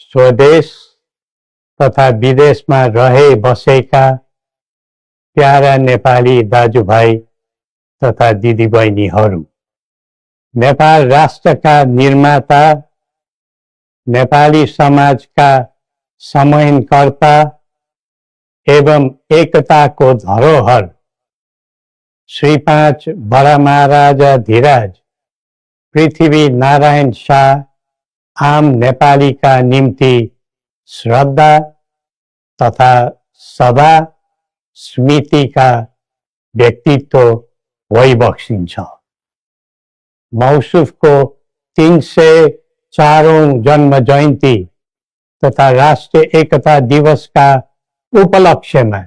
स्वदेश तथा विदेशमा रहे बसेका प्यारा नेपाली दाजुभाइ तथा दिदीबहिनीहरू, नेपाल राष्ट्रका निर्माता, नेपाली समाजका संवहनकर्ता एवं एकताको धरोहर श्री 5 बडा महाराजा धीराज पृथ्वी नारायण शाह आम नेपालीका निम्ति श्रद्धा तथा सदा स्मृतिका व्यक्तित्व भइबक्सिन्छ। मौसुफको 304औं जन्म जयन्ती तथा राष्ट्रिय एकता दिवसका उपलक्ष्यमा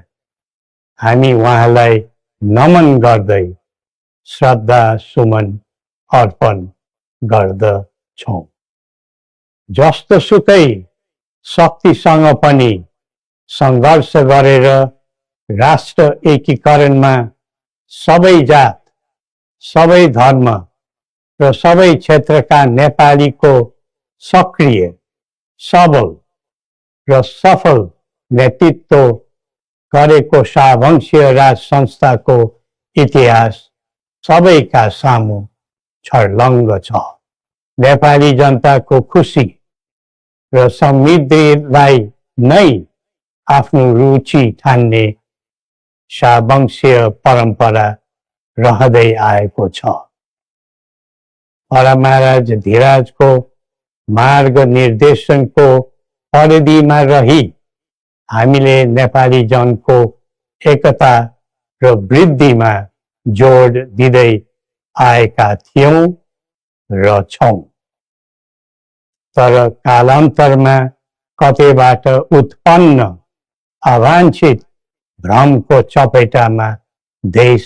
हामी उहाँलाई नमन गर्दै श्रद्धा सुमन अर्पण गर्दछौँ। जस्तोसुकै शक्तिसँग पनि सङ्घर्ष गरेर राष्ट्र एकीकरणमा सबै जात, सबै धर्म र सबै क्षेत्रका नेपालीको सक्रिय, सबल र सफल नेतृत्व गरेको शाहवंशीय राज संस्थाको इतिहास सबैका सामु छर्लङ्ग छ। नेपाली जनताको खुसी र समृद्धिलाई नै आफ्नो रुचि ठान्ने शाहवंशीय परम्परा रहँदै आएको छ। बडा महाराज धीराजको मार्ग निर्देशनको परिधिमा रही हामीले नेपाली जनको एकता र वृद्धिमा जोड दिँदै आएका थियौं र छौं। तर कालान्तरमा कतैबाट उत्पन्न अवांछित भ्रमको चपेटामा देश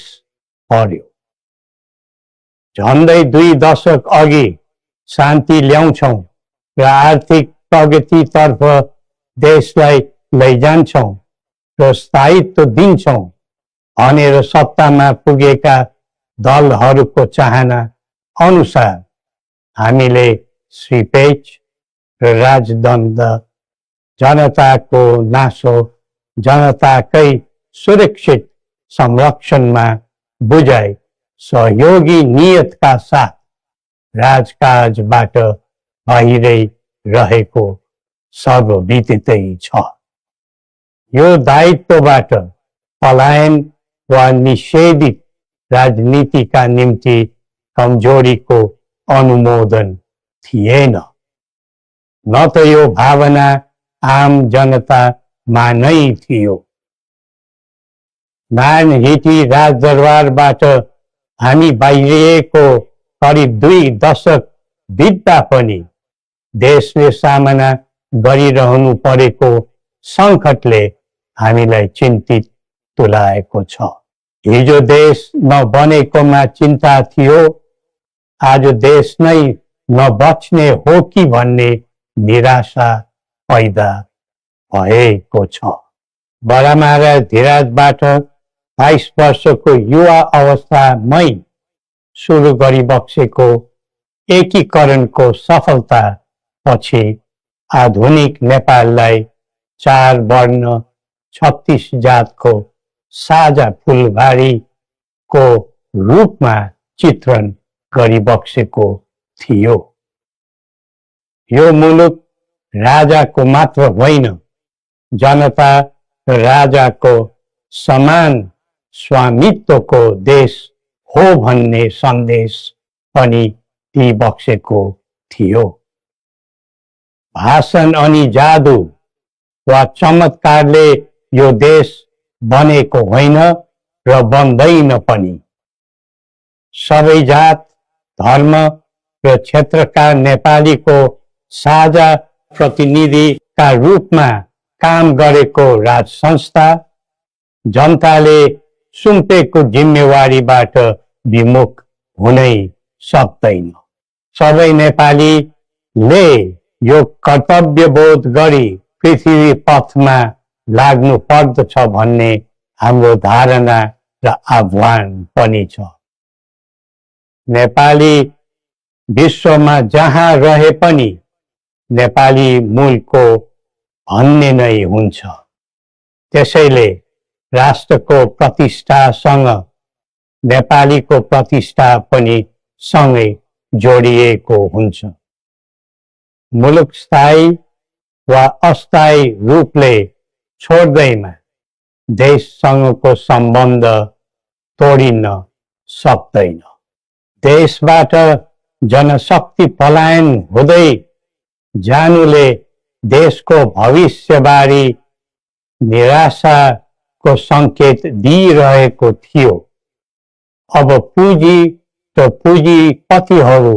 पर्यो। झन्डै 2 दशक अघि शान्ति ल्याउँछौं र आर्थिक प्रगतितर्फ देशलाई लैजान्छौं र स्थायित्व दिन्छौं भनेर सत्तामा पुगेका दलहरूको चाहना अनुसार हामीले श्री पेच र राजदण्ड, जनताको नासो, जनताकै सुरक्षित संरक्षणमा बुझाइ सहयोगी नियतका साथ राजकाजबाट बाहिरै रहेको सर्वविदितै छ। यो दायित्वबाट पलायन वा निषेधित राजनीतिका निम्ति कमजोरीको अनुमोदन थिएन, न त यो भावना आम जनतामा नै थियो। नानहिटी राजदरबारबाट हामी बाहिरिएको करिब 2 दशक बित्दा पनि देशले सामना गरिरहनु परेको सङ्कटले हामीलाई चिन्तित तुल्याएको छ। हिजो देश नबनेकोमा चिन्ता थियो, आज देश नै नबच्ने हो कि भन्ने निराशा पैदा भएको छ। बडा महाराज धीराजबाट 22 वर्षको युवा अवस्थामै सुरु गरिबक्सेको एकीकरणको सफलता पछि आधुनिक नेपाललाई 4 वर्ण 36 जातको साझा फुलबारीको रूपमा चित्रण गरिबक्सेको थियो। यो मुलुक राजाको मात्र होइन, जनता र राजाको समान स्वामित्वको देश हो भन्ने सन्देश पनि दिइबक्सेको थियो। भाषण अनि जादु वा चमत्कारले यो देश बनेको होइन र बन्दैन पनि। सबै जात, धर्म र क्षेत्रका नेपालीको साझा प्रतिनिधिका रूपमा काम गरेको राज संस्था जनताले सुम्पेको जिम्मेवारीबाट विमुख हुनै सक्दैन। सबै नेपालीले यो कर्तव्यबोध गरी पृथ्वी पथमा लाग्नु पर्दछ भन्ने हाम्रो धारणा र आह्वान पनि छ। नेपाली विश्वमा जहाँ रहे पनि नेपाली मूलको भन्ने नै हुन्छ। त्यसैले राष्ट्रको प्रतिष्ठासँग नेपालीको प्रतिष्ठा पनि सँगै जोडिएको हुन्छ। मुलुक स्थायी वा अस्थायी रूपले छोड्दैमा देशसँगको सम्बन्ध तोडिन सक्दैन। देशबाट जनशक्ति पलायन हुँदै जानुले देशको भविष्यबारे निराशाको सङ्केत दिइरहेको थियो। अब पुँजी र पुँजीपतिहरू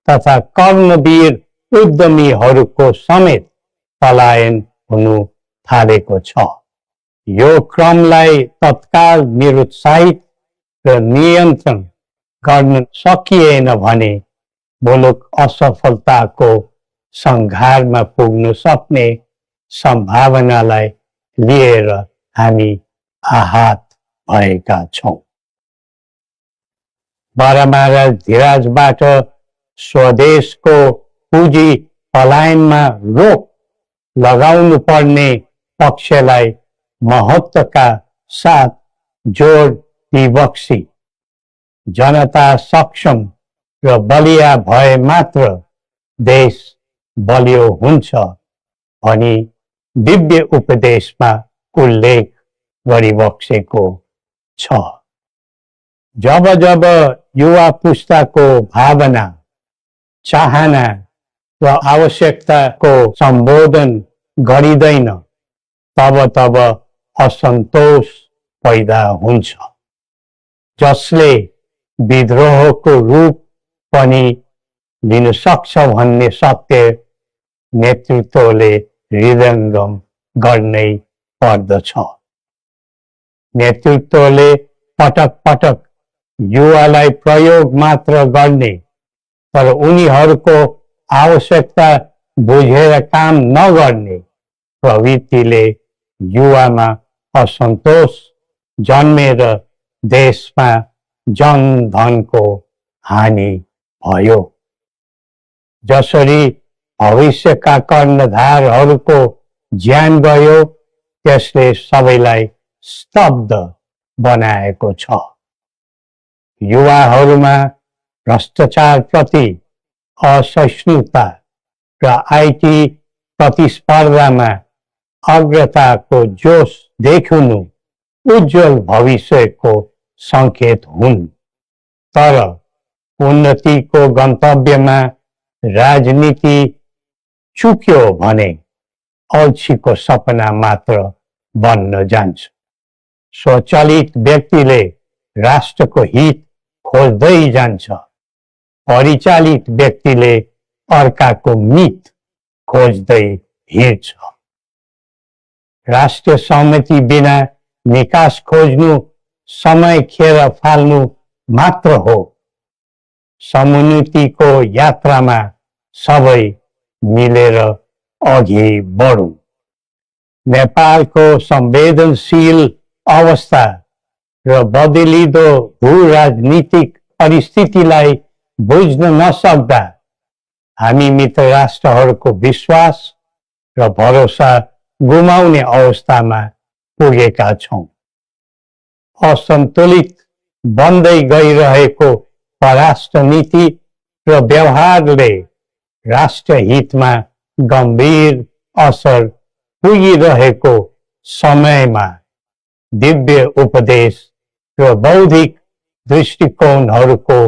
तथा कर्मवीर उद्यमीहरूको समेत पलायन हुनु थालेको छ। यो क्रमलाई तत्काल निरुत्साहित र नियन्त्रण गर्न सकिएन भने मुलुक असफलताको सङ्घारमा पुग्न सक्ने सम्भावनालाई लिएर हामी आहत भएका छौँ। बारामारा धिराजबाट स्वदेशको पुँजी पलायनमा रोक लगाउनु पर्ने पक्षलाई महत्त्वका साथ जोड दिबक्सी जनता सक्षम र बलिया भए मात्र देश बलियो हुन्छ भनी दिव्य उपदेशमा उल्लेख गरिबक्सेको छ। जब जब युवा पुस्ताको भावना, चाहना र आवश्यकताको सम्बोधन गरिँदैन तब तब असन्तोष पैदा हुन्छ, जसले विद्रोहको रूप पनि लिन सक्छ भन्ने सत्य नेतृत्वले हृदयङ्गम गर्नै पर्दछ। नेतृत्वले पटक पटक युवालाई प्रयोग मात्र गर्ने तर उनीहरूको आवश्यकता बुझेर काम नगर्ने प्रवृत्तिले युवामा असन्तोष जन्मेर देशमा जनधनको हानि भयो। जसरी भविष्यका कर्णधारहरूको ज्यान गयो त्यसले सबैलाई स्तब्ध बनाएको छ। युवाहरूमा भ्रष्टाचारप्रति असहिष्णुता र आइटी प्रतिस्पर्धामा अग्रताको जोश देखिनु उज्जवल भविष्यको सङ्केत हुन्। तर उन्नतिको गन्तव्यमा राजनीति चुक्यो भने अल्छीको सपना मात्र बन्न जान्छ। स्वचालित व्यक्तिले राष्ट्रको हित खोज्दै जान्छ, परिचालित व्यक्तिले अर्काको मित खोज्दै हिँड्छ। राष्ट्रिय सहमति बिना निकास खोज्नु समय खेर फाल्नु मात्र हो। समुन्नतिको यात्रामा सबै मिलेर अघि बढौँ। नेपालको संवेदनशील अवस्था र बदलिदो भू-राजनीतिक परिस्थितिलाई बुझ्न नसक्दा हामी मित्र राष्ट्रहरूको विश्वास र भरोसा गुमाउने अवस्थामा पुगेका छौँ। असन्तुलित बन्दै गइरहेको परराष्ट्र नीति र व्यवहारले राष्ट्र हितमा गम्भीर असर पुगिरहेको समयमा दिव्य उपदेश र बौद्धिक दृष्टिकोणहरूको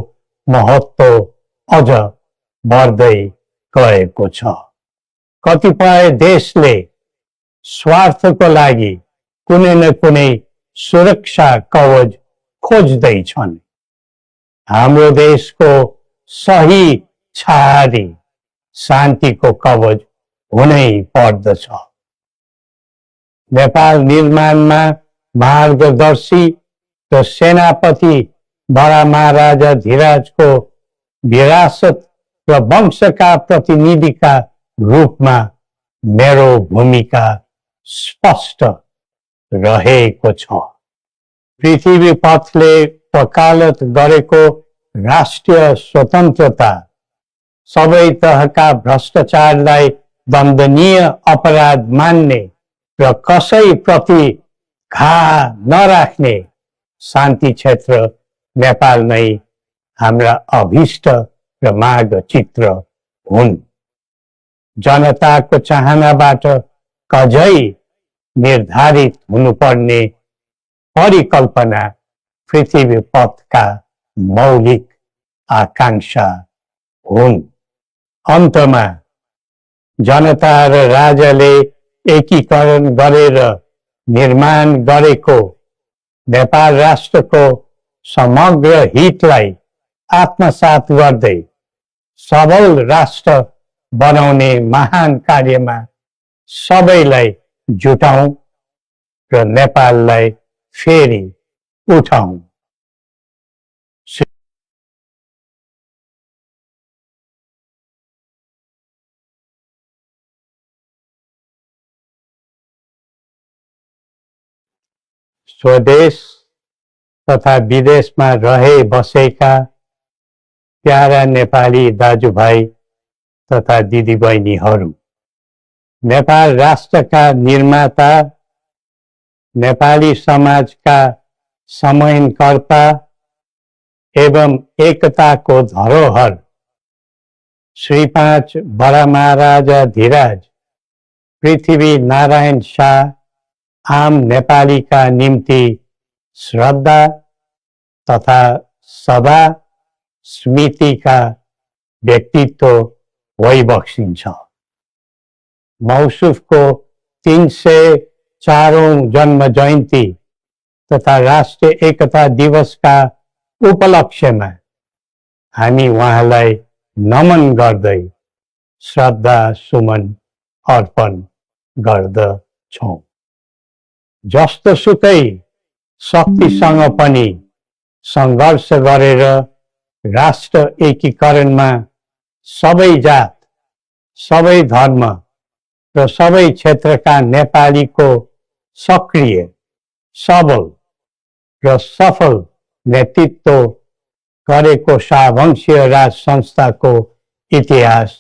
महत्त्व अझ बढ्दै गएको छ। कतिपय देशले स्वार्थको लागि कुनै न कुनै सुरक्षा कवच खोज्दैछन्। हाम्रो देशको सही छहारी शान्तिको कवच हुनै पर्दछ। नेपाल निर्माणमा मार्गदर्शी र सेनापति बडा महाराजा धिराजको विरासत र वंशका प्रतिनिधिका रूपमा मेरो भूमिका स्पष्ट रहेको छ। पृथ्वी पथले वकालत गरेको राष्ट्रिय स्वतन्त्रता, सबै तहका भ्रष्टाचारलाई दण्डनीय अपराध मान्ने र कसैप्रति घाह नराख्ने शान्ति क्षेत्र नेपाल नै हाम्रा अभिष्ट र माग चित्र हुन्। जनताको चाहनाबाट कझै निर्धारित हुनुपर्ने परिकल्पना पृथ्वी पथका मौलिक आकांक्षा हुन्। अन्तमा जनता र राजाले एकीकरण गरेर निर्माण गरेको नेपाल राष्ट्रको समग्र हितलाई आत्मसात गर्दै सबल राष्ट्र बनाउने महान कार्यमा सबैलाई जुटाउँ र नेपाललाई फेरि उठाउँ। स्वदेश तथा विदेशमा रहे बसेका प्यारा नेपाली दाजुभाइ तथा दिदीबहिनीहरू, नेपाल राष्ट्रका निर्माता, नेपाली समाजका समन्वयकर्ता एवं एकताको धरोहर श्री 5 बडामहाराजा धीराज पृथ्वी नारायण शाह आम नेपालीका निम्ति श्रद्धा तथा सदा स्मृतिका व्यक्तित्व भइबक्सिन्छ। मौसुफको 304औं जन्म जयन्ती तथा राष्ट्रिय एकता दिवसका उपलक्ष्यमा हामी उहाँलाई नमन गर्दै श्रद्धा सुमन अर्पण गर्दछौँ। जस्तोसुकै शक्तिसँग पनि सङ्घर्ष गरेर राष्ट्र एकीकरणमा सबै जात, सबै धर्म र सबै क्षेत्रका नेपालीको सक्रिय, सबल र सफल नेतृत्व गरेको शाहवंशीय राज संस्थाको इतिहास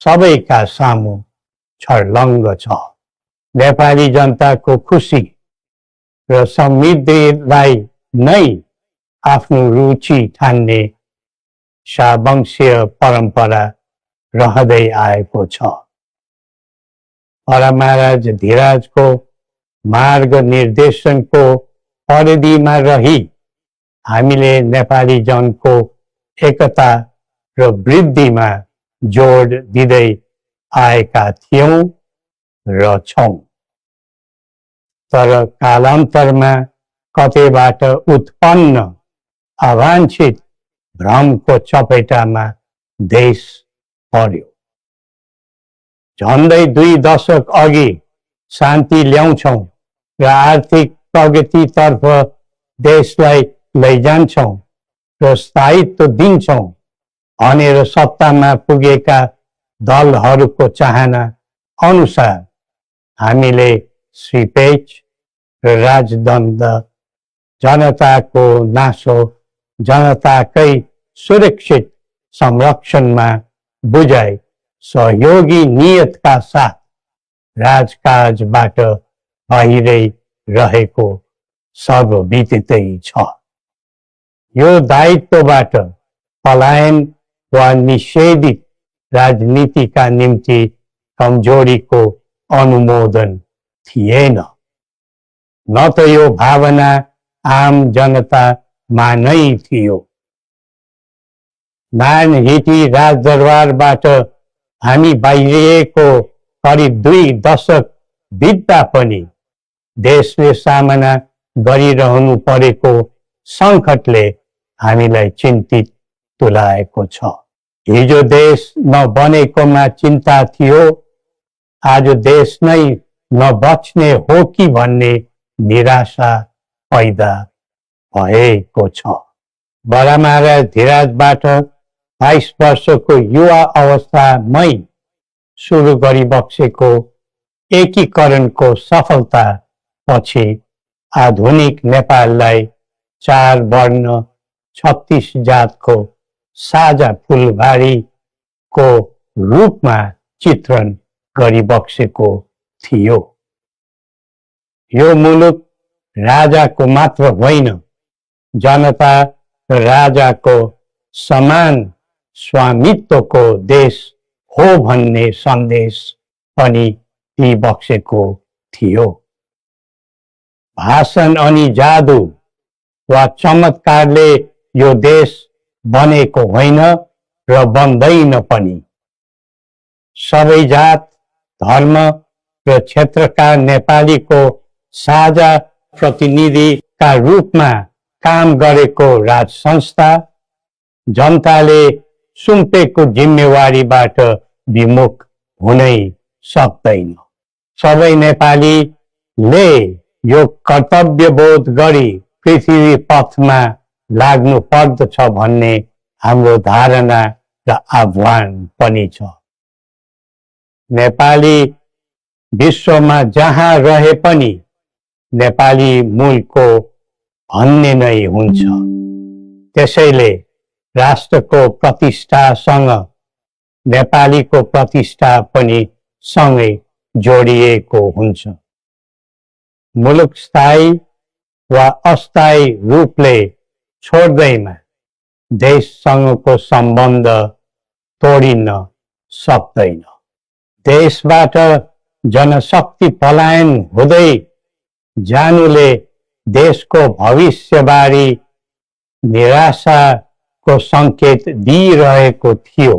सबैका सामु छर्लङ्ग छ। नेपाली जनताको खुसी र समृद्धिलाई नै आफ्नो रुचि ठान्ने शाहवंशीय परम्परा रहँदै आएको छ। बडामहाराज धीराजको मार्ग निर्देशनको परिधिमा रही हामीले नेपाली जनको एकता र वृद्धिमा जोड दिँदै आएका थियौं र छौं। तर कालान्तरमा कतैबाट उत्पन्न अवांछित भ्रमको चपेटामा देश पर्यो। झन्डै 2 दशक अघि शान्ति ल्याउँछौं र आर्थिक प्रगतितर्फ देशलाई लैजान्छौं र स्थायित्व दिन्छौं भनेर सत्तामा पुगेका दलहरूको चाहना अनुसार हामीले श्री पेच र राजदण्ड जनताको नासो जनताकै सुरक्षित संरक्षणमा बुझाइ सहयोगी नियतका साथ राजकाजबाट बाहिरै रहेको सर्वविदितै छ। यो दायित्वबाट पलायन वा निषेधित राजनीतिका निम्ति कमजोरीको अनुमोदन थिएन, न त यो भावना आम जनतामा नै थियो। नानहिटी राजदरबारबाट हामी बाहिरिएको करिब 2 दशक बित्दा पनि देशले सामना गरिरहनु परेको सङ्कटले हामीलाई चिन्तित तुल्याएको छ। हिजो देश नबनेकोमा चिन्ता थियो, आज देश नै नबच्ने हो कि भन्ने निराशा पैदा भएको छ। बडामहाराज धीराजबाट 22 वर्षको युवा अवस्थामै सुरु गरिबक्सेको एकीकरणको सफलता पछि आधुनिक नेपाललाई 4 वर्ण 36 जातको साझा फुलबारीको रूपमा चित्रण गरिबक्सेको थियो। यो मुलुक राजाको मात्र होइन, जनता र राजाको समान स्वामित्वको देश हो भन्ने सन्देश पनि दिइबक्सेको थियो। भाषण अनि जादु वा चमत्कारले यो देश बनेको होइन र बन्दैन पनि। सबै जात, धर्म र क्षेत्रका नेपालीको साझा प्रतिनिधिका रूपमा काम गरेको राज संस्था जनताले सुम्पेको जिम्मेवारीबाट विमुख हुनै सक्दैन। सबै नेपालीले यो कर्तव्यबोध गरी पृथ्वी पथमा लाग्नु पर्दछ भन्ने हाम्रो धारणा र आह्वान पनि छ। नेपाली विश्वमा जहाँ रहे पनि नेपाली मूलको भन्ने नै हुन्छ। त्यसैले राष्ट्रको प्रतिष्ठासँग नेपालीको प्रतिष्ठा पनि सँगै जोडिएको हुन्छ। मुलुक स्थायी वा अस्थायी रूपले छोड्दैमा देशसँगको सम्बन्ध तोडिन सक्दैन। देशबाट जनशक्ति पलायन हुँदै जानुले देशको भविष्यबारे निराशाको सङ्केत दिइरहेको थियो।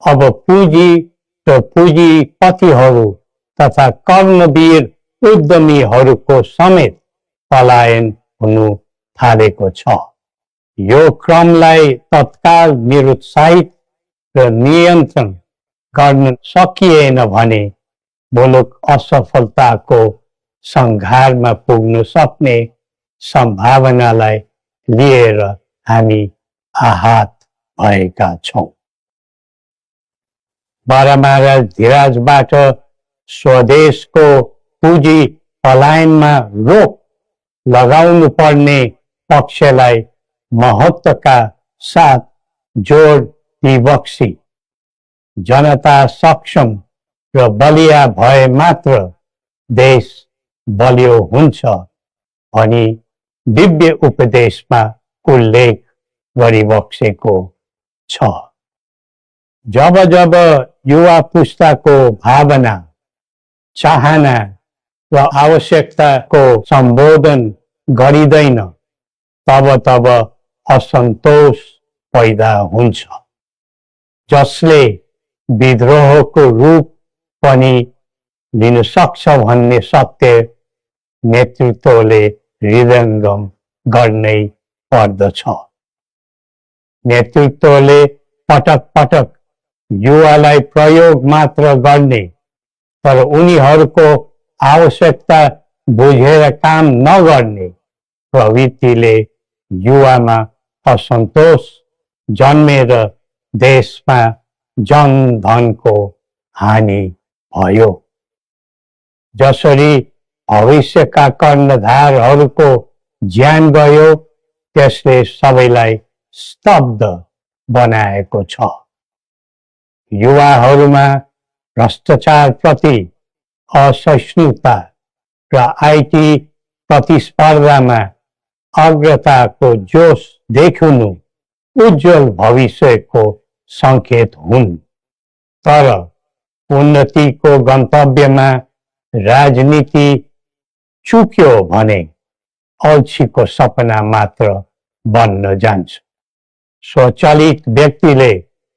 अब पुँजी र पुँजीपतिहरू तथा कर्मवीर उद्यमीहरूको समेत पलायन हुनु थालेको छ। यो क्रमलाई तत्काल निरुत्साहित र नियन्त्रण गर्न सकिएन भने मुलुक असफलताको सङ्घारमा पुग्न सक्ने सम्भावनालाई लिएर हामी आहत भएका छौँ। बाह्रमारा धिराजबाट स्वदेशको पुँजी पलायनमा रोक लगाउनु पर्ने पक्षलाई महत्त्वका साथ जोड दिइबक्सी जनता सक्षम र बलिया भए मात्र देश बलियो हुन्छ भनी दिव्य उपदेशमा उल्लेख गरिबक्सेको छ। जब जब युवा पुस्ताको भावना, चाहना र आवश्यकताको सम्बोधन गरिँदैन तब तब असन्तोष पैदा हुन्छ, जसले विद्रोहको रूप पनि लिन सक्छ भन्ने सत्य नेतृत्वले हृदयङ्गम गर्नै पर्दछ। नेतृत्वले पटक पटक युवालाई प्रयोग मात्र गर्ने तर उनीहरूको आवश्यकता बुझेर काम नगर्ने प्रवृत्तिले युवामा असन्तोष जन्मेर देशमा जनधनको हानि भयो। जसरी भविष्यका कर्णधारहरूको ज्यान गयो त्यसले सबैलाई स्तब्ध बनाएको छ। युवाहरूमा भ्रष्टाचारप्रति असहिष्णुता र आइटी प्रतिस्पर्धामा अग्रताको जोश देखिनु उज्जवल भविष्यको सङ्केत हुन्। तर उन्नतिको गन्तव्यमा राजनीति चुक्यो भने अल्छीको सपना मात्र बन्न जान्छ। स्वचालित व्यक्तिले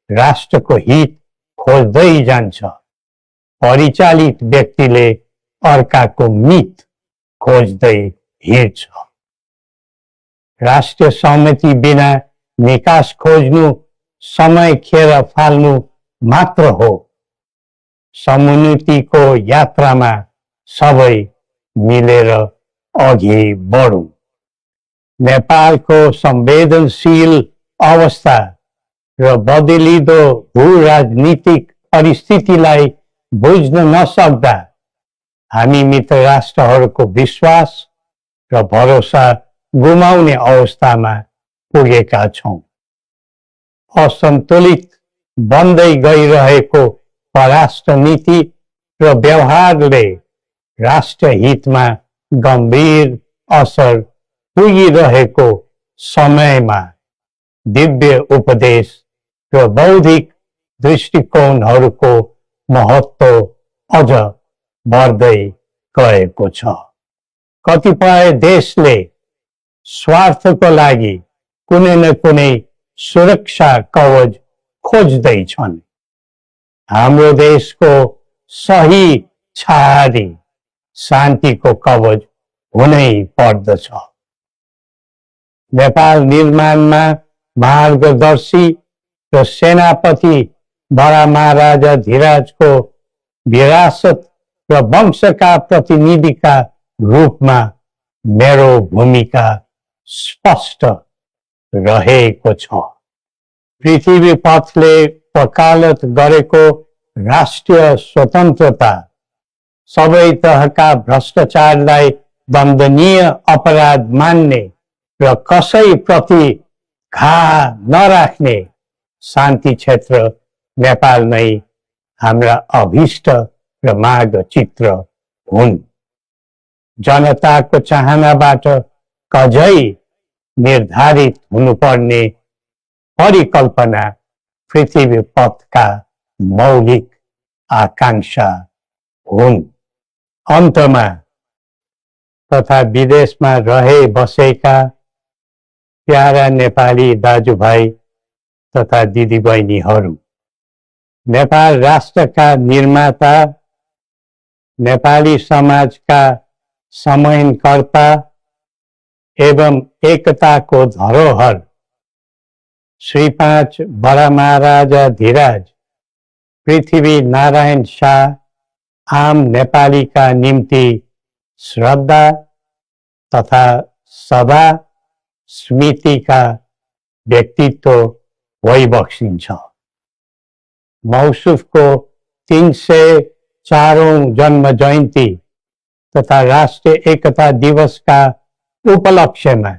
राष्ट्रको हित खोज्दै जान्छ, परिचालित व्यक्तिले अर्काको मित खोज्दै हिँड्छ। राष्ट्रिय सहमति बिना निकास खोज्नु समय खेर फाल्नु मात्र हो। समुन्नतिको यात्रामा सबै मिलेर अघि बढौँ। नेपालको संवेदनशील अवस्था र बदलिँदो भू-राजनीतिक परिस्थितिलाई बुझ्न नसक्दा हामी मित्र राष्ट्रहरूको विश्वास र भरोसा गुमाउने अवस्थामा पुगेका छौँ। असन्तुलित बन्दै गइरहेको परराष्ट्र नीति र व्यवहारले राष्ट्र हितमा गम्भीर असर पुगिरहेको समयमा दिव्य उपदेश र बौद्धिक दृष्टिकोणहरूको महत्त्व अझ बढ्दै गएको छ। कतिपय देशले स्वार्थको लागि कुनै न कुनै सुरक्षा कवच खोज्दैछन्। हाम्रो देशको सही छहारी शान्तिको कवच हुनै पर्दछ। नेपाल निर्माणमा मार्गदर्शी र सेनापति बडा महाराजा धीराजको विरासत र वंशका प्रतिनिधिका रूपमा मेरो भूमिका स्पष्ट रहेको छ। पृथ्वी पथले वकालत गरेको राष्ट्रिय स्वतन्त्रता सबै तहका भ्रष्टाचारलाई दण्डनीय अपराध मान्ने र कसैप्रति घाह नराख्ने शान्ति क्षेत्र नेपाल नै हाम्रा अभिष्ट र मार्गचित्र हुन्। जनताको चाहनाबाट कझै निर्धारित हुनुपर्ने परिकल्पना पृथ्वी पथका मौलिक आकांक्षा हुन्। अन्तमा तथा विदेशमा रहे बसेका प्यारा नेपाली दाजुभाइ तथा दिदीबहिनीहरू, नेपाल राष्ट्रका निर्माता, नेपाली समाजका समन्वयकर्ता एवं एकताको धरोहर श्री 5 बडा महाराजा धीराज पृथ्वी नारायण शाह आम नेपालीका निम्ति श्रद्धा तथा सदा स्मृतिका व्यक्तित्व भइबक्सिन्छ। मौसुफको 304औं जन्म जयन्ती तथा राष्ट्रिय एकता दिवसका उपलक्ष्यमा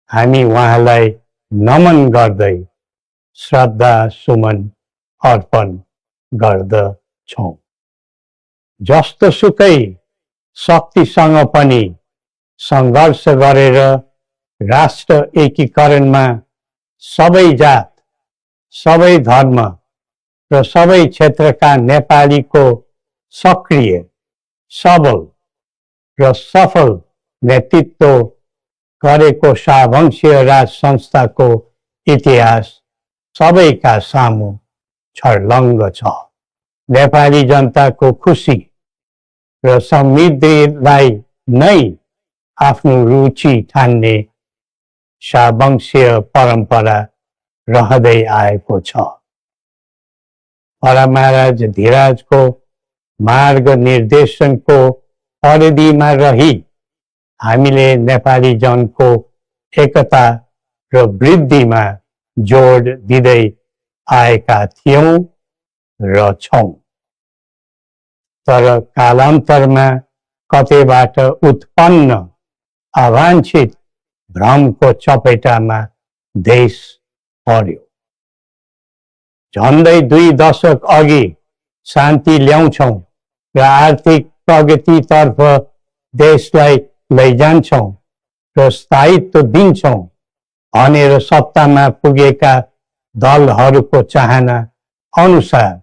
हामी उहाँलाई नमन गर्दै श्रद्धा सुमन अर्पण गर्दछौँ। जस्तोसुकै शक्तिसँग पनि सङ्घर्ष गरेर राष्ट्र एकीकरणमा सबै जात, सबै धर्म र सबै क्षेत्रका नेपालीको सक्रिय, सबल र सफल नेतृत्व गरेको शाहवंशीय राज संस्थाको इतिहास सबैका सामु छर्लङ्ग छ। नेपाली जनताको खुसी र समृद्धिलाई नै आफ्नो रुचि ठान्ने शाहवंशीय परम्परा रहँदै आएको छ। बडा महाराज धीराजको मार्ग निर्देशनको परिधिमा रही हामीले नेपाली जनको एकता र वृद्धिमा जोड दिँदै आएका थियौं र छौं। तर कालान्तरमा कतैबाट उत्पन्न अवांछित भ्रमको चपेटामा देश पर्यो। झन्डै 2 दशक अघि शान्ति ल्याउँछौं र आर्थिक प्रगतितर्फ देशलाई लैजान्छौं र स्थायित्व दिन्छौं भनेर सत्तामा पुगेका दलहरूको चाहना अनुसार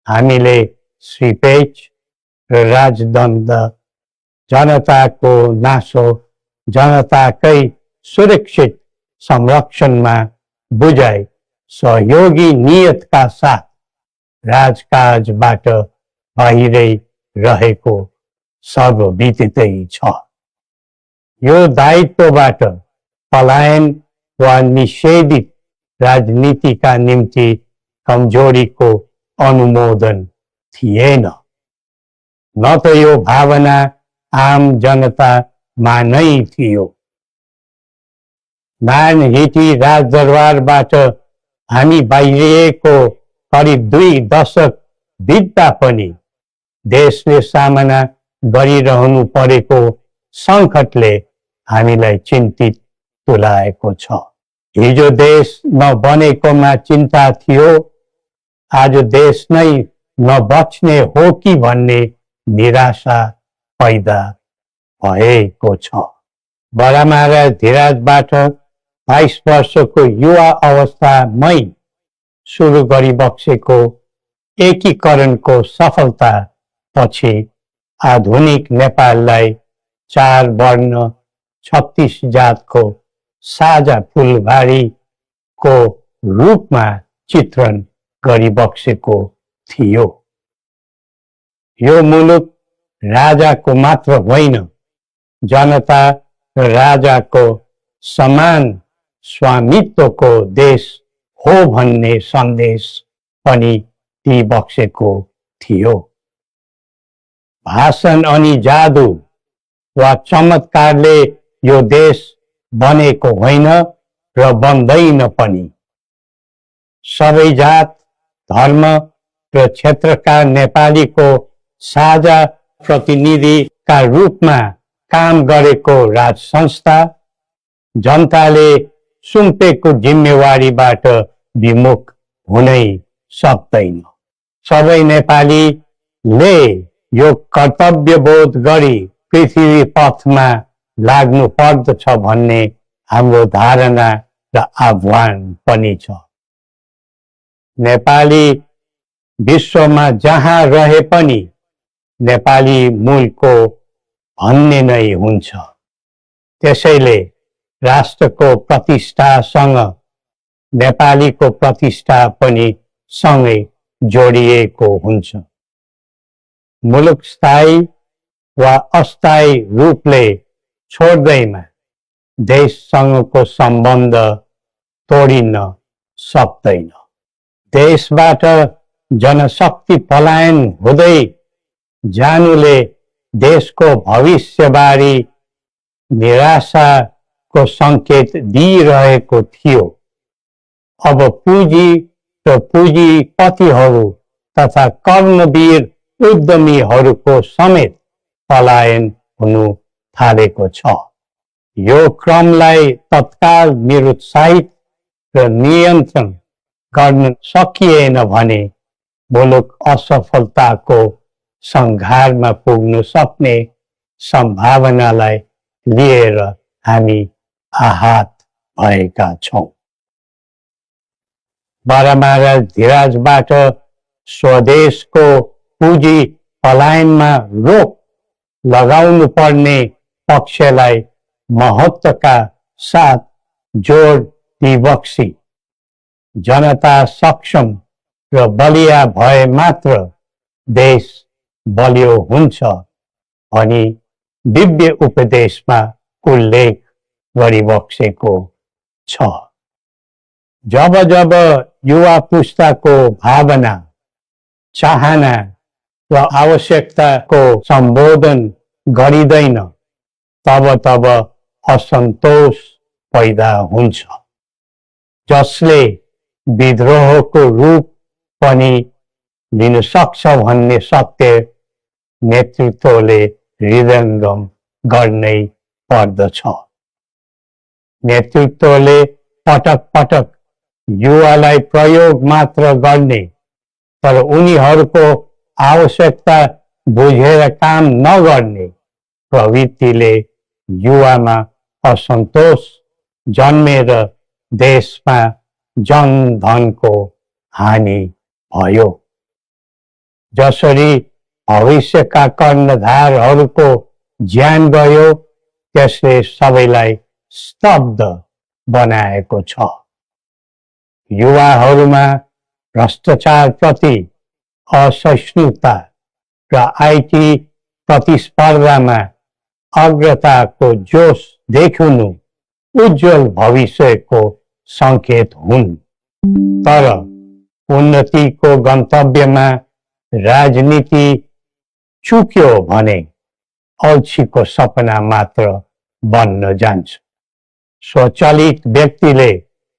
हामीले श्रीपेच र राजदण्ड, जनताको नासो जनताकै सुरक्षित संरक्षणमा बुझाइ सहयोगी नियतका साथ राजकाजबाट बाहिरै रहेको सर्वविदितै छ। यो दायित्वबाट पलायन वा निषेधित राजनीतिका निम्ति कमजोरीको अनुमोदन थिएन, न त यो भावना आम जनतामा नै थियो। नानहिटी राजदरबारबाट हामी बाहिरिएको करिब 2 दशक बित्दा पनि देशले सामना गरिरहनु परेको सङ्कटले हामीलाई चिन्तित तुल्याएको छ। हिजो देश नबनेकोमा चिन्ता थियो, आज देश नै नबच्ने हो कि भन्ने निराशा पैदा भएको छ। बडा महाराज धीराजबाट 22 वर्षको युवा अवस्थामै सुरु गरिबक्सेको एकीकरणको सफलता पछि आधुनिक नेपाललाई 4 वर्ण 36 जातको साझा फुलबारीको रूपमा चित्रण गरिबक्सेको थियो। यो मुलुक राजाको मात्र होइन, जनता र राजाको समान स्वामित्वको देश हो भन्ने सन्देश पनि दिइबक्सेको थियो। भाषण अनि जादु वा चमत्कारले यो देश बनेको होइन र बन्दैन पनि। सबै जात, धर्म र क्षेत्रका नेपालीको साझा प्रतिनिधिका रूपमा काम गरेको राज संस्था जनताले सुम्पेको जिम्मेवारीबाट विमुख हुनै सक्दैन। सबै नेपालीले यो कर्तव्यबोध गरी पृथ्वी पथमा लाग्नु पर्दछ भन्ने हाम्रो धारणा र आह्वान पनि छ। नेपाली विश्वमा जहाँ रहे पनि नेपाली मूलको भन्ने नै हुन्छ। त्यसैले राष्ट्रको प्रतिष्ठासँग नेपालीको प्रतिष्ठा पनि सँगै जोडिएको हुन्छ। मुलुक स्थायी वा अस्थायी रूपले छोड्दैमा देशसँगको सम्बन्ध तोडिन सक्दैन। देशबाट जनशक्ति पलायन हुँदै जानुले देशको भविष्यबारे निराशाको सङ्केत दिइरहेको थियो। अब पुँजी र पुँजीपतिहरू तथा कर्मवीर उद्यमीहरूको समेत पलायन हुनु थालेको छ। यो क्रमलाई तत्काल निरुत्साहित र नियन्त्रण गर्न सकिएन भने मुलुक असफलताको सङ्घारमा पुग्न सक्ने सम्भावनालाई लिएर हामी आहत भएका छौँ। बडा महाराज धीराजबाट स्वदेशको पुँजी पलायनमा रोक लगाउनु पर्ने पक्षलाई महत्त्वका साथ जोड दिइबक्सी जनता सक्षम र बलिया भए मात्र देश बलियो हुन्छ भनी दिव्य उपदेशमा उल्लेख गरिबक्सेको छ। जब जब युवा पुस्ताको भावना, चाहना र आवश्यकताको सम्बोधन गरिँदैन तब तब असन्तोष पैदा हुन्छ, जसले विद्रोहको रूप पनि लिन सक्छ भन्ने सत्य नेतृत्वले हृदयङ्गम गर्नै पर्दछ। नेतृत्वले पटक पटक युवालाई प्रयोग मात्र गर्ने तर उनीहरूको आवश्यकता बुझेर काम नगर्ने प्रवृत्तिले युवामा असन्तोष जन्मेर देशमा जनधनको हानि भयो। जसरी भविष्यका कर्णधारहरूको ज्यान गयो त्यसले सबैलाई स्तब्ध बनाएको छ। युवाहरूमा भ्रष्टाचारप्रति असहिष्णुता र आइटी प्रतिस्पर्धामा अग्रताको जोश देखिनु उज्जवल भविष्यको सङ्केत हुन्। तर उन्नतिको गन्तव्यमा राजनीति चुक्यो भने अल्छीको सपना मात्र बन्न जान्छ। स्वचालित व्यक्तिले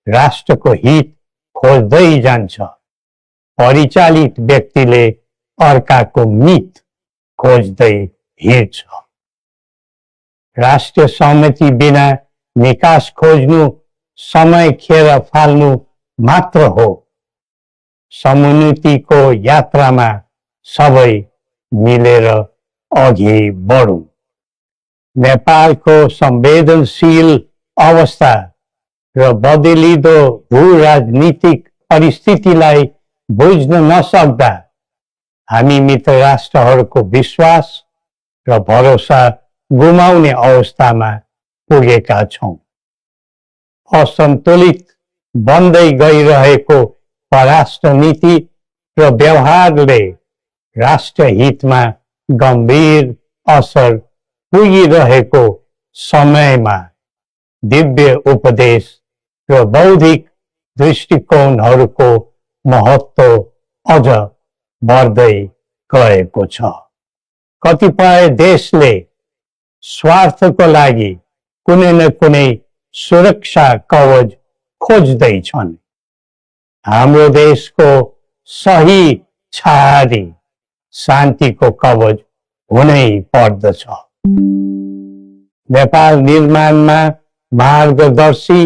राष्ट्रको हित खोज्दै जान्छ, परिचालित व्यक्तिले अर्काको मित खोज्दै हिँड्छ। राष्ट्रिय सहमति बिना निकास खोज्नु समय खेर फाल्नु मात्र हो। समुन्नतिको यात्रामा सबै मिलेर अघि बढौं। नेपालको संवेदनशील अवस्था र बदलिदो भू राजनीतिक परिस्थितिलाई बुझ्न नसक्दा हामी मित्र राष्ट्रहरूको विश्वास र भरोसा गुमाउने अवस्थामा पुगेका छौं। असन्तुलित बन्दै गइरहेको परराष्ट्र नीति र व्यवहारले राष्ट्र हितमा गम्भीर असर पुगिरहेको समयमा दिव्य उपदेश र बौद्धिक दृष्टिकोणहरूको महत्त्व अझ बढ्दै गएको छ। कतिपय देशले स्वार्थको लागि कुनै न कुनै सुरक्षा कवच खोज्दैछन्। हाम्रो देशको सही छहारी शान्तिको कवच हुनै पर्दछ। नेपाल निर्माणमा मार्गदर्शी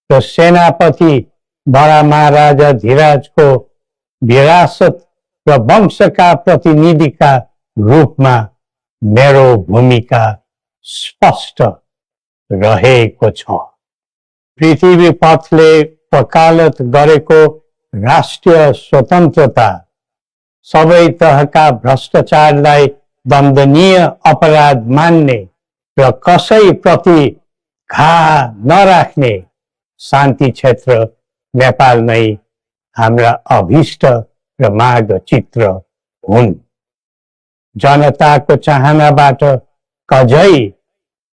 र सेनापति बडा महाराजा धीराजको विरासत र वंशका प्रतिनिधिका रूपमा मेरो भूमिका स्पष्ट रहेको छ। पृथ्वी पथले वकालत गरेको राष्ट्रिय स्वतन्त्रता, सबै तहका भ्रष्टाचारलाई दण्डनीय अपराध मान्ने र कसैप्रति घाह नराख्ने शान्ति क्षेत्र नेपाल नै हाम्रा अभिष्ट र मार्गचित्र हुन्। जनताको चाहनाबाट कझै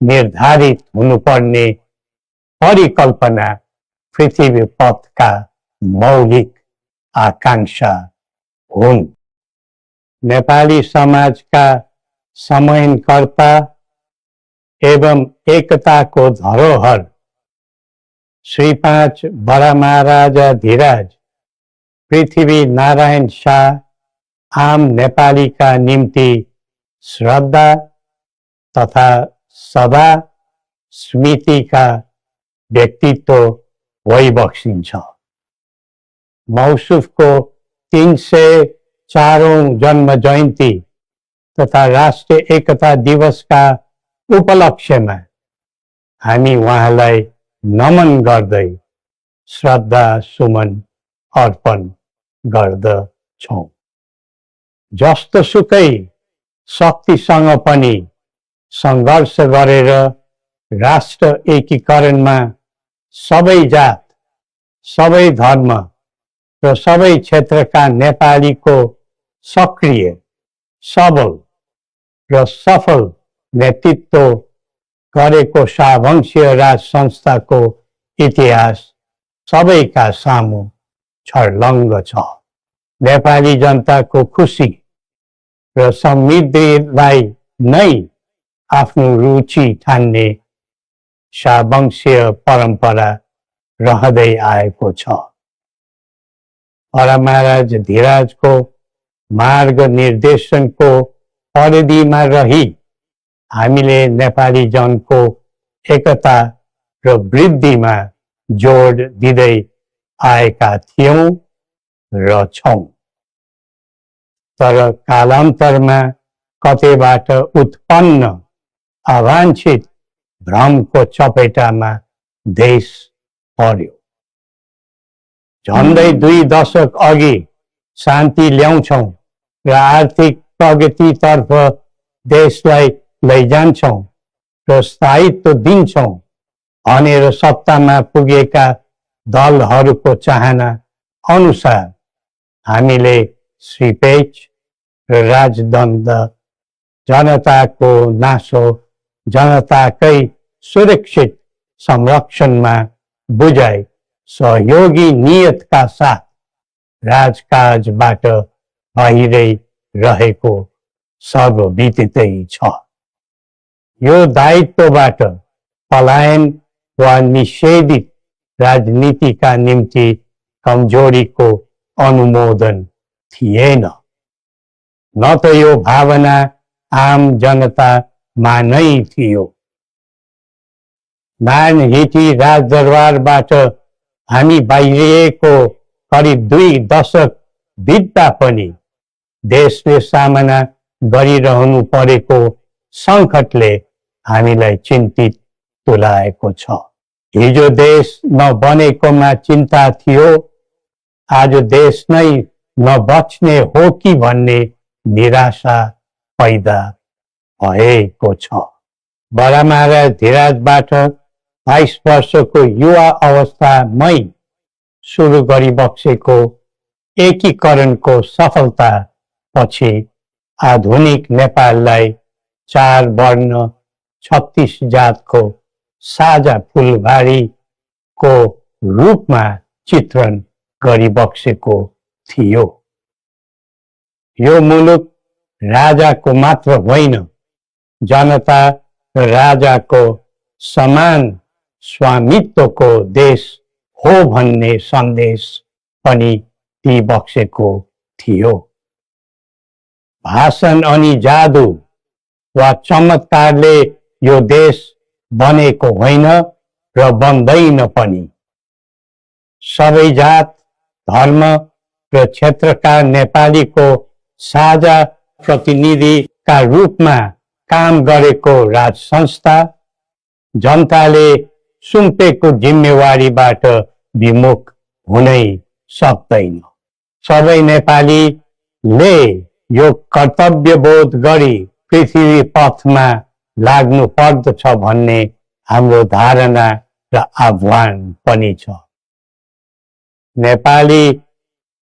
निर्धारित हुनुपर्ने परिकल्पना पृथ्वी पथका मौलिक आकांक्षा हुन्। नेपाली समाजका समन्वयकर्ता एवं एकताको धरोहर श्री 5 बडा महाराजा धीराज पृथ्वी नारायण शाह आम नेपालीका निम्ति श्रद्धा तथा सदा स्मृतिका व्यक्तित्व भइबक्सिन्छ। मौसुफको 304औं जन्म जयन्ती तथा राष्ट्रिय एकता दिवसका उपलक्ष्यमा हामी उहाँलाई नमन गर्दै श्रद्धा सुमन अर्पण गर्दछौं। जस्तोसुकै शक्तिसँग पनि सङ्घर्ष गरेर राष्ट्र एकीकरणमा सबै जात, सबै धर्म र सबै क्षेत्रका नेपालीको सक्रिय, सबल र सफल नेतृत्व गरेको शाहवंशीय राज संस्थाको इतिहास सबैका सामु छर्लङ्ग छ। नेपाली जनताको खुसी र समृद्धिलाई नै आफ्नो रुचि ठान्ने शाहवंशीय परम्परा रहँदै आएको छ। बडा महाराज धीराजको मार्ग निर्देशनको परिधिमा रही हामीले नेपाली जनको एकता र वृद्धिमा जोड दिँदै आएका थियौं र छौं। तर कालान्तरमा कतैबाट उत्पन्न अवांछित भ्रमको चपेटामा देश पर्यो। झन्डै 2 दशक अघि शान्ति ल्याउँछौं र आर्थिक प्रगतितर्फ देशलाई लैजान्छौं र स्थायित्व दिन्छौं भनेर सत्तामा पुगेका दलहरूको चाहना अनुसार हामीले श्रीपेच र राजदण्ड, जनताको नासो जनताकै सुरक्षित संरक्षणमा बुझाइ सहयोगी नियतका साथ राजकाजबाट बाहिरै रहेको सर्वविदितै छ। यो दायित्वबाट पलायन वा निषेधित राजनीतिका निम्ति कमजोरीको अनुमोदन थिएन, न त यो भावना आम जनतामा नै थियो। नानहिटी राजदरबारबाट हामी बाहिरिएको करिब 2 दशक बित्दा पनि देशले सामना गरिरहनु परेको सङ्कटले हामीलाई चिन्तित तुल्याएको छ। हिजो देश नबनेकोमा चिन्ता थियो, आज देश नै नबच्ने हो कि भन्ने निराशा पैदा भएको छ। बडा महाराज धीराजबाट 22 वर्षको युवा अवस्थामै सुरु गरिबक्सेको एकीकरणको सफलता पछि आधुनिक नेपाललाई 4 वर्ण 36 जातको साझा फुलबारीको रूपमा चित्रण गरिबक्सेको थियो। यो मुलुक राजाको मात्र होइन, जनता र राजाको समान स्वामित्वको देश हो भन्ने सन्देश पनि दिइबक्सेको थियो। भाषण अनि जादु वा चमत्कारले यो देश बनेको होइन र बन्दैन पनि। सबै जात, धर्म र क्षेत्रका नेपालीको साझा प्रतिनिधिका रूपमा काम गरेको राज संस्था जनताले सुम्पेको जिम्मेवारीबाट विमुख हुनै सक्दैन। सबै नेपालीले यो कर्तव्यबोध गरी पृथ्वी पथमा लाग्नु पर्दछ भन्ने हाम्रो धारणा र आह्वान पनि छ। नेपाली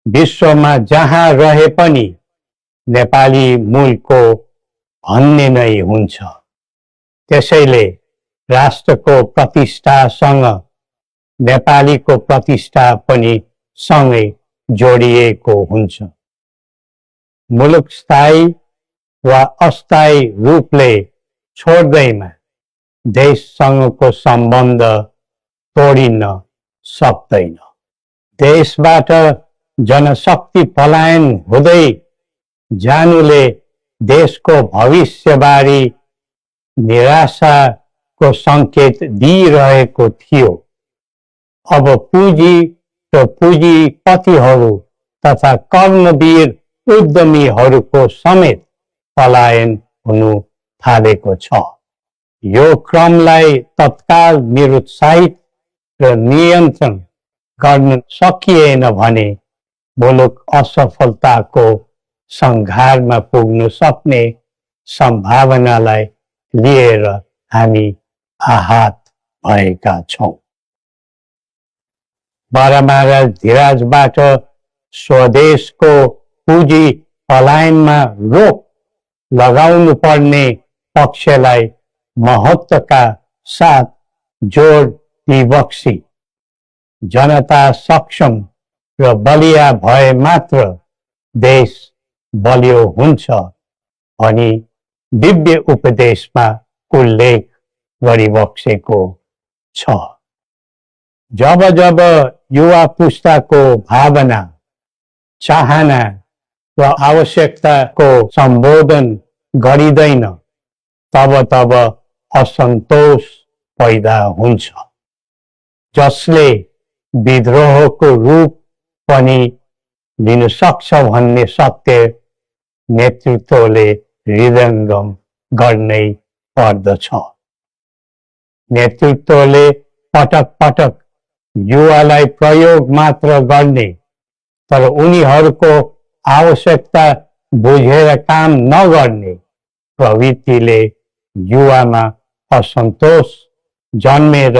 विश्वमा जहाँ रहे पनि नेपाली मूलको भन्ने नै हुन्छ। त्यसैले राष्ट्रको प्रतिष्ठासँग नेपालीको प्रतिष्ठा पनि सँगै जोडिएको हुन्छ। मुलुक स्थायी वा अस्थायी रूपले छोड्दैमा देशसँगको सम्बन्ध तोडिन सक्दैन। देशबाट जनशक्ति पलायन हुँदै जानुले देशको भविष्यबारे निराशाको सङ्केत दिइरहेको थियो। अब पुँजी र पुँजीपतिहरू तथा कर्मवीर उद्यमीहरूको समेत पलायन हुनु थालेको छ। यो क्रमलाई तत्काल निरुत्साहित र नियन्त्रण गर्न सकिएन भने मुलुक असफलताको सङ्घारमा पुग्न सक्ने सम्भावनालाई लिएर हामी आहत भएका छौँ। बडा महाराज धीराजबाट स्वदेशको पुँजी पलायनमा रोक लगाउनु पर्ने पक्षलाई महत्त्वका साथ जोड दिइबक्सी जनता सक्षम र बलिया भए मात्र देश बलियो हुन्छ भनी दिव्य उपदेशमा उल्लेख गरिबक्सेको छ। जब जब युवा पुस्ताको भावना, चाहना र आवश्यकताको सम्बोधन गरिँदैन तब तब असन्तोष पैदा हुन्छ, जसले विद्रोहको रूप पनि लिन सक्छ भन्ने सत्य नेतृत्वले हृदयङ्गम गर्नै पर्दछ। नेतृत्वले पटक पटक युवालाई प्रयोग मात्र गर्ने तर उनीहरूको आवश्यकता बुझेर काम नगर्ने प्रवृत्तिले युवामा असन्तोष जन्मेर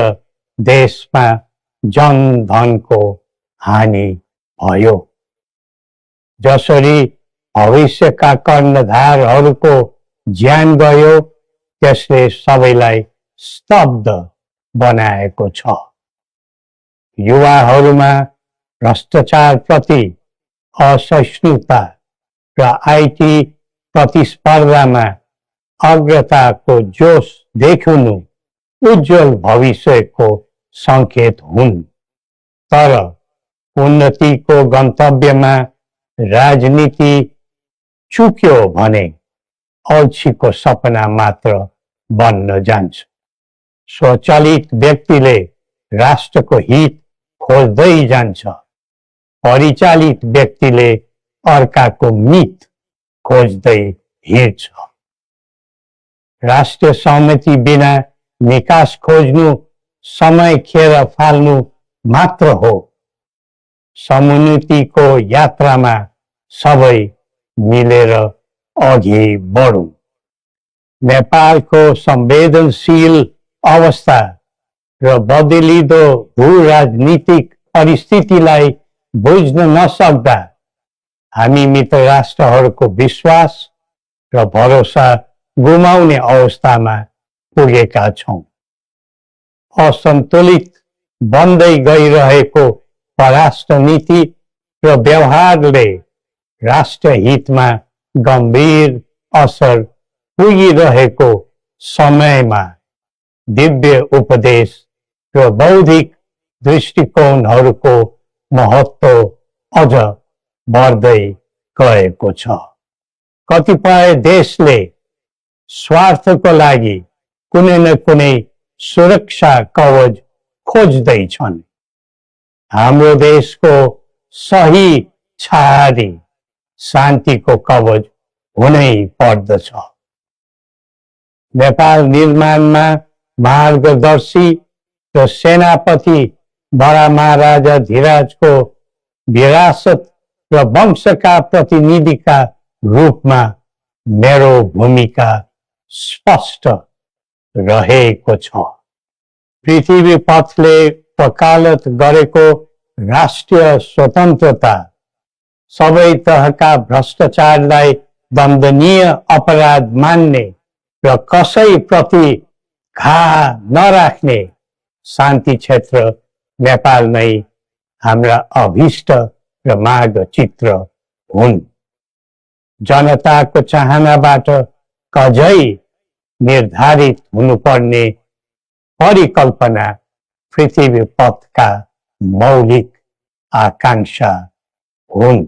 देशमा जनधनको हानि भयो। जसरी भविष्यका कर्णधारहरूको ज्यान गयो त्यसले सबैलाई स्तब्ध बनाएको छ। युवाहरूमा भ्रष्टाचारप्रति असहिष्णुता र आइटी प्रतिस्पर्धामा अग्रताको जोश देखिनु उज्जवल भविष्यको सङ्केत हुन्। तर उन्नतिको गन्तव्यमा राजनीति चुक्यो भने अल्छीको सपना मात्र बन्न जान्छ। स्वचालित व्यक्तिले राष्ट्रको हित खोज्दै जान्छ, परिचालित व्यक्तिले अर्काको मित खोज्दै हिँड्छ। राष्ट्रिय सहमति बिना निकास खोज्नु समय खेर फाल्नु मात्र हो। समुन्नतिको यात्रामा सबै मिलेर अघि बढौं। नेपालको संवेदनशील अवस्था र बदलिदो भू राजनीतिक परिस्थितिलाई बुझ्न नसक्दा हामी मित्र राष्ट्रहरूको विश्वास र भरोसा गुमाउने अवस्थामा पुगेका छौं। असन्तुलित बन्दै गइरहेको परराष्ट्र नीति र व्यवहारले राष्ट्र हितमा गम्भीर असर पुगिरहेको समयमा दिव्य उपदेश र बौद्धिक दृष्टिकोणहरूको महत्त्व अझ बढ्दै गएको छ। कतिपय देशले स्वार्थको लागि कुनै न कुनै सुरक्षा कवच खोज्दैछन्। हाम्रो देशको सही छहारी शान्तिको कवच हुनै पर्दछ। नेपाल निर्माणमा मार्गदर्शी र सेनापति बडा महाराजा धीराजको विरासत र वंशका प्रतिनिधिका रूपमा मेरो भूमिका स्पष्ट रहेको छ। पृथ्वी पथले वकालत गरेको राष्ट्रिय स्वतन्त्रता, सबै तहका भ्रष्टाचारलाई दण्डनीय अपराध मान्ने र कसैप्रति घाह नराख्ने शान्ति क्षेत्र नेपाल नै हाम्रा अभिष्ट र मार्गचित्र हुन्। जनताको चाहनाबाट कझै निर्धारित हुनुपर्ने परिकल्पना पृथ्वी पथका मौलिक आकांक्षा हुन्।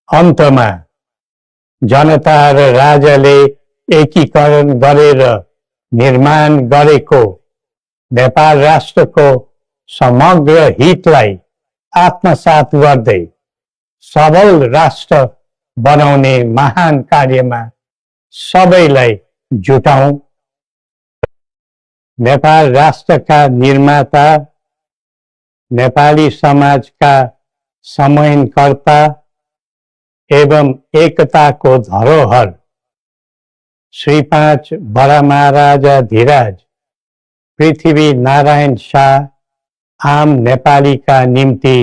अन्तमा जनता र राजाले एकीकरण गरेर निर्माण गरेको नेपाल राष्ट्रको समग्र हितलाई आत्मसात गर्दै सबल राष्ट्र बनाउने महान कार्यमा सबैलाई जुटाउँ। नेपाल राष्ट्रका निर्माता, नेपाली समाजका समन्वयकर्ता एवं एकताको धरोहर श्री 5 बडा महाराजा धीराज पृथ्वी नारायण शाह आम नेपालीका निम्ति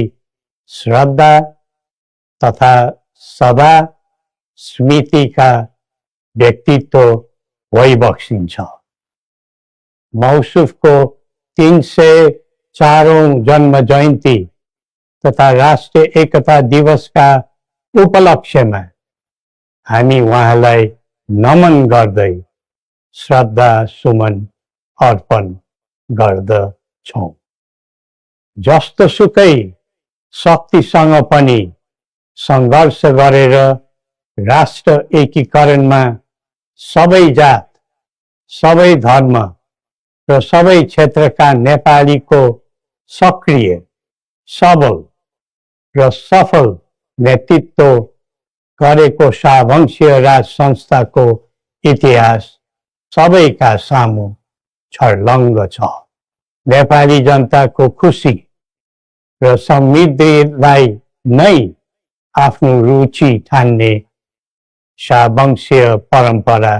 श्रद्धा तथा सदा स्मृतिका व्यक्तित्व भइबक्सिन्छ। मौसुफको 304औं जन्म जयन्ती तथा राष्ट्रिय एकता दिवसका उपलक्ष्यमा हामी उहाँलाई नमन गर्दै श्रद्धा सुमन अर्पण गर्दछौं। जस्तोसुकै शक्तिसँग पनि सङ्घर्ष गरेर राष्ट्र एकीकरणमा सबै जात, सबै धर्म र सबै क्षेत्रका नेपालीको सक्रिय, सबल र सफल नेतृत्व गरेको शाहवंशीय राज संस्थाको इतिहास सबैका सामु छर्लङ्ग छ। नेपाली जनताको खुसी र समृद्धिलाई नै आफ्नो रुचि ठान्ने शाहवंशीय परम्परा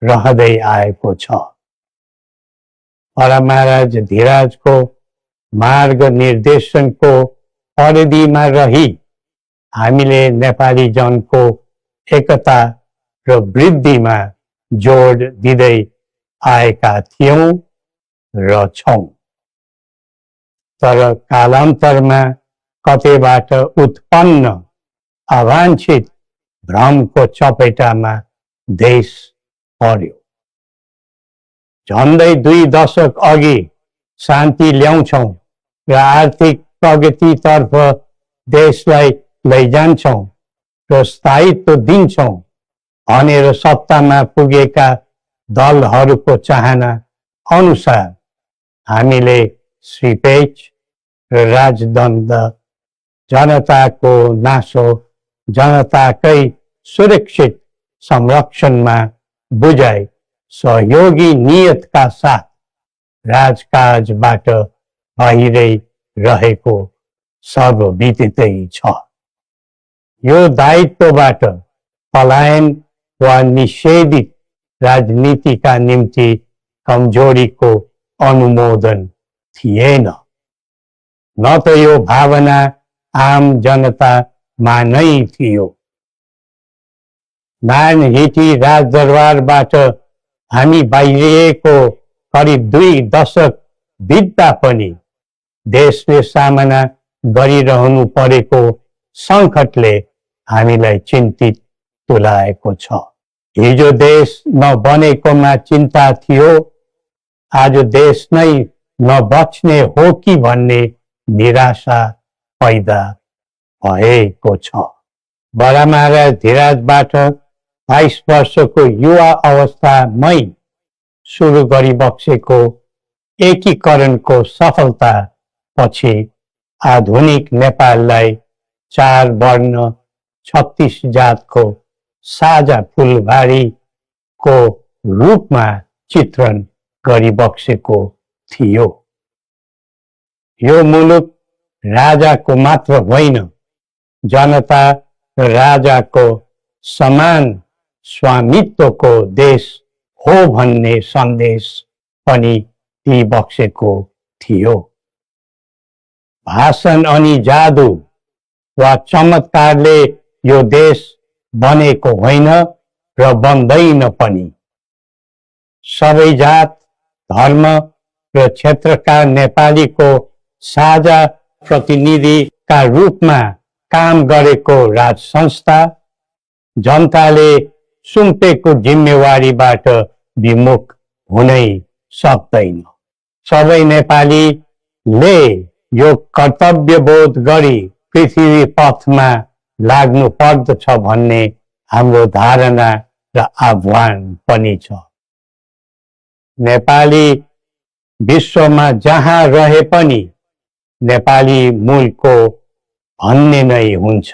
रहँदै आएको छ। बडा महाराज धीराजको मार्ग निर्देशनको परिधिमा रही हामीले नेपाली जनको एकता र वृद्धिमा जोड दिँदै आएका थियौं र छौं। तर कालान्तरमा कतैबाट उत्पन्न अवांछित भ्रमको चपेटामा देश पर्यो। झन्डै 2 दशक अघि शान्ति ल्याउँछौं र आर्थिक प्रगतितर्फ देशलाई लैजान्छौं र स्थायित्व दिन्छौं भनेर सत्तामा पुगेका दलहरूको चाहना अनुसार हामीले श्रीपेच र राजदण्ड, जनताको नासो, जनताकै सुरक्षित संरक्षणमा बुझाइ सहयोगी नियतका साथ राजकाजबाट बाहिरै रहेको सर्वविदितै छ। यो दायित्वबाट पलायन वा निषेधित राजनीतिका निम्ति कमजोरीको अनुमोदन थिएन, न त यो भावना आम जनतामा नै थियो। नानहिटी राजदरबारबाट हामी बाहिरिएको करिब 2 दशक बित्दा पनि देशले सामना गरिरहनु परेको सङ्कटले हामीलाई चिन्तित तुल्याएको छ। हिजो देश नबनेकोमा चिन्ता थियो, आज देश नै नबच्ने हो कि भन्ने निराशा पैदा भएको छ। बडा महाराज धीराजबाट 22 वर्षको युवा अवस्थामै सुरु गरिबक्सेको एकीकरणको सफलता पछि आधुनिक नेपाललाई 4 वर्ण 36 जातको साझा फुलबारीको रूपमा चित्रण गरिबक्सेको थियो। यो मुलुक राजाको मात्र होइन, जनता र राजाको समान स्वामित्वको देश हो भन्ने सन्देश पनि दिइबक्सेको थियो। भाषण अनि जादु वा चमत्कारले यो देश बनेको होइन र बन्दैन पनि। सबै जात, धर्म र क्षेत्रका नेपालीको साझा प्रतिनिधिका रूपमा काम गरेको राज संस्था जनताले सुम्पेको जिम्मेवारीबाट विमुख हुनै सक्दैन। सबै नेपालीले यो कर्तव्यबोध गरी पृथ्वी पथमा लाग्नु पर्दछ भन्ने हाम्रो धारणा र आह्वान पनि छ। नेपाली विश्वमा जहाँ रहे पनि नेपाली मूलको भन्ने नै हुन्छ।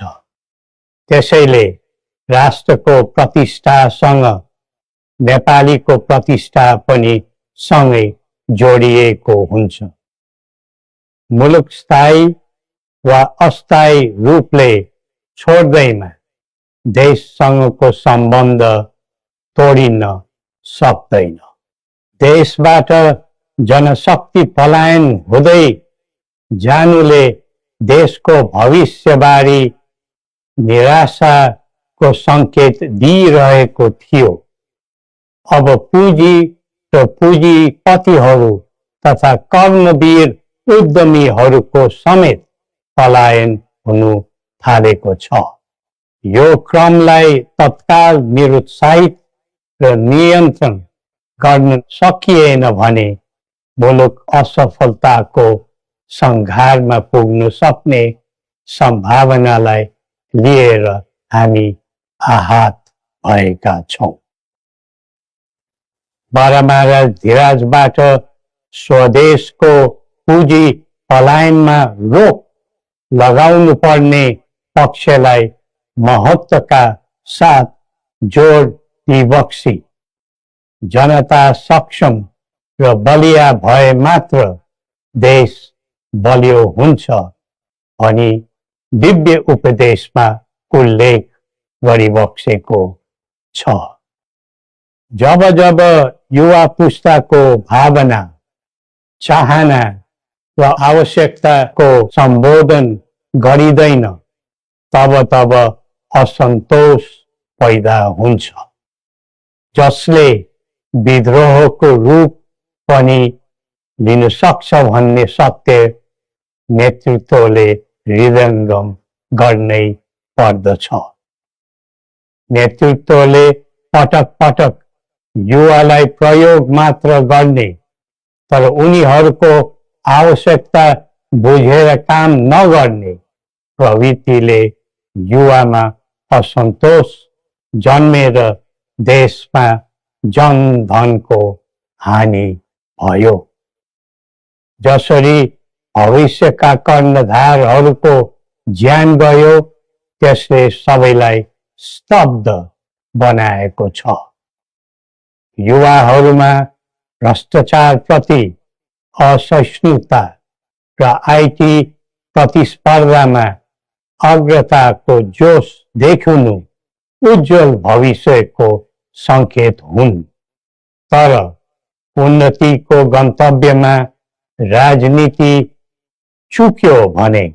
त्यसैले राष्ट्रको प्रतिष्ठासँग नेपालीको प्रतिष्ठा पनि सँगै जोडिएको हुन्छ। मुलुक स्थायी वा अस्थायी रूपले छोड्दैमा देशसँगको सम्बन्ध तोडिन सक्दैन। देशबाट जनशक्ति पलायन हुँदै जानुले देशको भविष्यबारे निराशाको सङ्केत दिइरहेको थियो। अब पुँजी र पुँजीपतिहरू तथा कर्मवीर उद्यमीहरूको समेत पलायन हुनु थालेको छ। यो क्रमलाई तत्काल निरुत्साहित र नियन्त्रण गर्न सकिएन भने मुलुक असफलताको सङ्घारमा पुग्न सक्ने सम्भावनालाई लिएर हामी आहत भएका छौँ। बडा महाराज धीराजबाट स्वदेशको पुँजी पलायनमा रोक लगाउनु पर्ने पक्षलाई महत्त्वका साथ जोड दिइबक्सी जनता सक्षम र बलिया भए मात्र देश बलियो हुन्छ भनी दिव्य उपदेशमा उल्लेख गरिबक्सेको छ। जब जब युवा पुस्ताको भावना, चाहना वा आवश्यकताको सम्बोधन गरिँदैन तब तब असन्तोष पैदा हुन्छ, जसले विद्रोहको रूप पनि लिन सक्छ भन्ने सत्य नेतृत्वले हृदयङ्गम गर्नै पर्दछ। नेतृत्वले पटक पटक युवालाई प्रयोग मात्र गर्ने तर उनीहरूको आवश्यकता बुझेर काम नगर्ने प्रवृत्तिले युवामा असन्तोष जन्मेर देशमा जनधनको हानि भयो। जसरी भविष्यका कर्णधारहरूको ज्यान गयो त्यसले सबैलाई स्तब्ध बनाएको छ। युवाहरूमा भ्रष्टाचारप्रति असहिष्णुता र आइटी प्रतिस्पर्धामा अग्रताको जोश देखिनु उज्जवल भविष्यको संकेत हुन्। तर उन्नतिको गन्तव्यमा राजनीति चुक्यो भने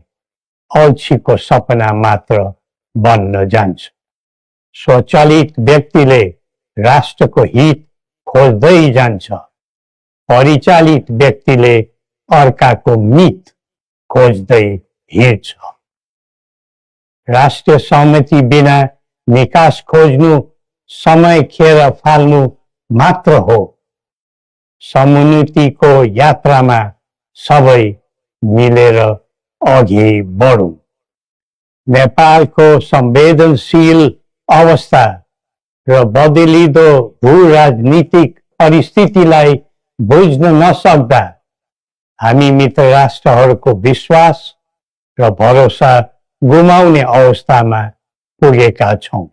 अल्छीको सपना मात्र बन्न जान्छ। स्वचालित व्यक्तिले राष्ट्रको हित खोज्दै जान्छ, परिचालित व्यक्तिले अर्काको मित खोज्दै हिँड्छ। राष्ट्रिय सहमति बिना निकास खोज्नु समय खेर फाल्नु मात्र हो। समुन्नतिको यात्रामा सबै मिलेर अघि बढौं। नेपालको संवेदनशील अवस्था र बदलिदो भू-राजनीतिक परिस्थितिलाई बुझ्न नसक्दा हामी मित्र राष्ट्रहरूको विश्वास र भरोसा गुमाउने अवस्थामा पुगेका छौं।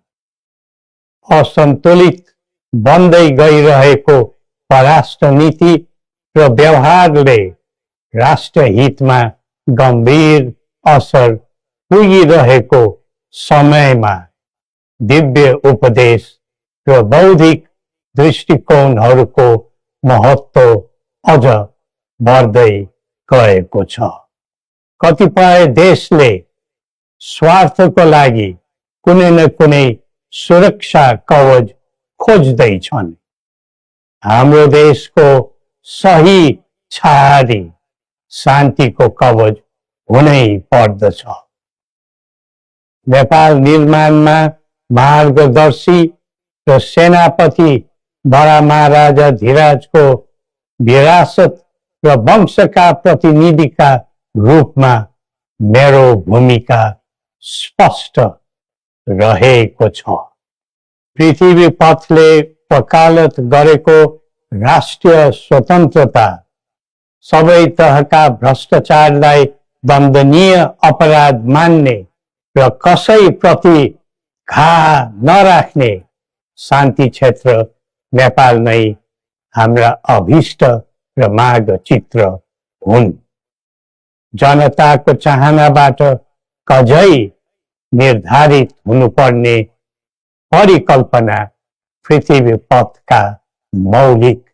असन्तुलित बन्दै गइरहेको परराष्ट्र नीति र व्यवहारले राष्ट्र हितमा गम्भीर असर पुगिरहेको समयमा दिव्य उपदेश र बौद्धिक दृष्टिकोणहरूको महत्त्व अझ बढ्दै गएको छ। कतिपय देशले स्वार्थको लागि कुनै न कुनै सुरक्षा कवच खोज्दैछन्। हाम्रो देशको सही छहारी शान्तिको कवच हुनै पर्दछ। नेपाल निर्माणमा मार्गदर्शी र सेनापति बडा महाराजा धीराजको विरासत र वंशका प्रतिनिधिका रूपमा मेरो भूमिका स्पष्ट रहेको छ। पृथ्वी पथले वकालत गरेको राष्ट्रिय स्वतन्त्रता, सबै तहका भ्रष्टाचारलाई दण्डनीय अपराध मान्ने र कसैप्रति घाह नराख्ने शान्ति क्षेत्र नेपाल नै हाम्रा अभिष्ट र मार्गचित्र हुन्। जनताको चाहनाबाट कझै निर्धारित हुनुपर्ने परिकल्पना पृथ्वी पथका मौलिक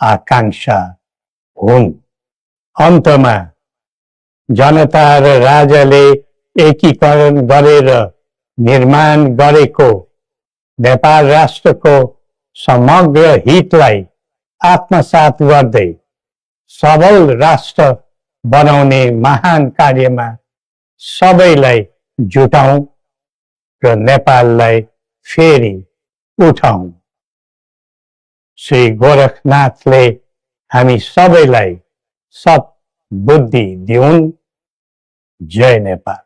आकांक्षा हुन्। अन्तमा जनता र राजाले एकीकरण गरेर निर्माण गरेको नेपाल राष्ट्रको समग्र हितलाई आत्मसात गर्दै सबल राष्ट्र बनाउने महान कार्यमा सबैलाई जुटाउँ र नेपाललाई फेरि उठाउँ। श्री गोरखनाथले हामी सबैलाई सत् बुद्धि दिउन्। जय नेपाल।